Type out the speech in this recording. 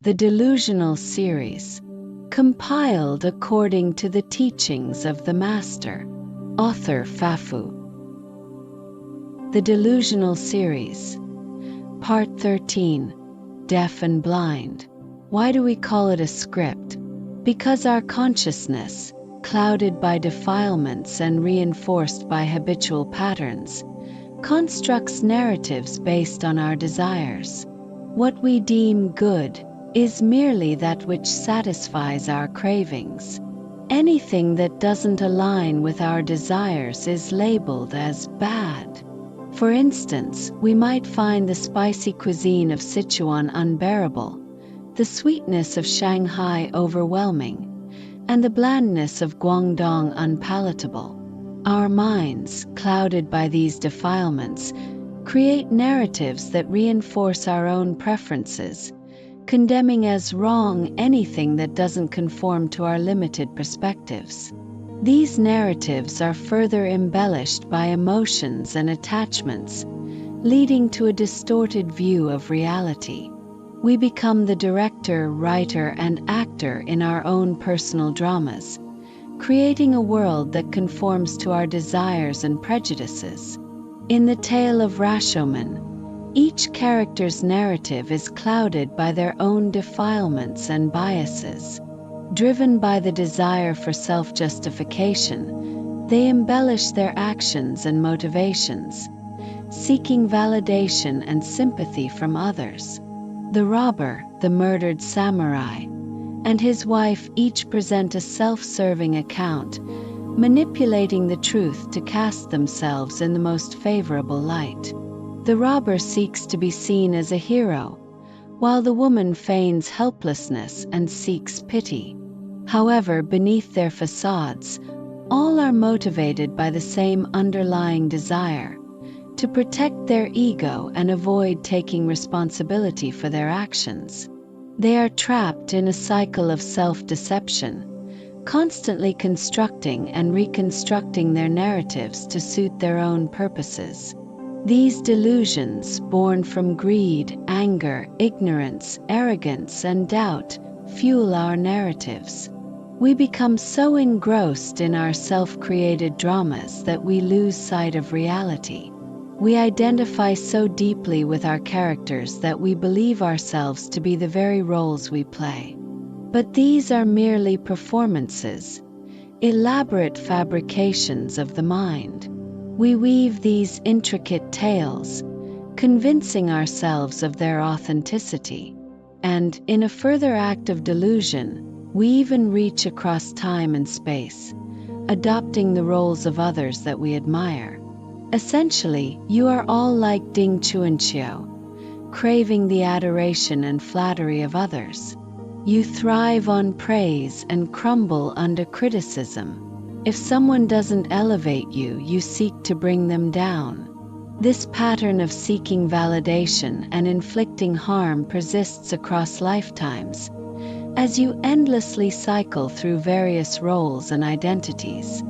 the Delusional Series, compiled according to the teachings of the Master. Author Fafu. The Delusional Series, Part 13, Deaf and Blind. Why do we call it a script? Because our consciousness, clouded by defilements and reinforced by habitual patterns, constructs narratives based on our desires. What we deem good is merely that which satisfies our cravings. Anything that doesn't align with our desires is labeled as bad. For instance, we might find the spicy cuisine of Sichuan unbearable, the sweetness of Shanghai overwhelming, and the blandness of Guangdong unpalatable. Our minds, clouded by these defilements, create narratives that reinforce our own preferences, condemning as wrong anything that doesn't conform to our limited perspectives. These narratives are further embellished by emotions and attachments, leading to a distorted view of reality. We become the director, writer, and actor in our own personal dramas, creating a world that conforms to our desires and prejudices. In the tale of Rashomon, each character's narrative is clouded by their own defilements and biases. Driven by the desire for self-justification, they embellish their actions and motivations, seeking validation and sympathy from others. The robber, the murdered samurai, and his wife each present a self-serving account, manipulating the truth to cast themselves in the most favorable light. The robber seeks to be seen as a hero, while the woman feigns helplessness and seeks pity. However, beneath their facades, all are motivated by the same underlying desire: to protect their ego and avoid taking responsibility for their actions. They are trapped in a cycle of self-deception, constantly constructing and reconstructing their narratives to suit their own purposes. These delusions, born from greed, anger, ignorance, arrogance, and doubt, fuel our narratives. We become so engrossed in our self-created dramas that we lose sight of reality. We identify so deeply with our characters that we believe ourselves to be the very roles we play. But these are merely performances, elaborate fabrications of the mind. We weave these intricate tales, convincing ourselves of their authenticity. And, in a further act of delusion, we even reach across time and space, adopting the roles of others that we admire. Essentially, you are all like Ding Chuanqiu, craving the adoration and flattery of others. You thrive on praise and crumble under criticism. If someone doesn't elevate you, you seek to bring them down. This pattern of seeking validation and inflicting harm persists across lifetimes, as you endlessly cycle through various roles and identities.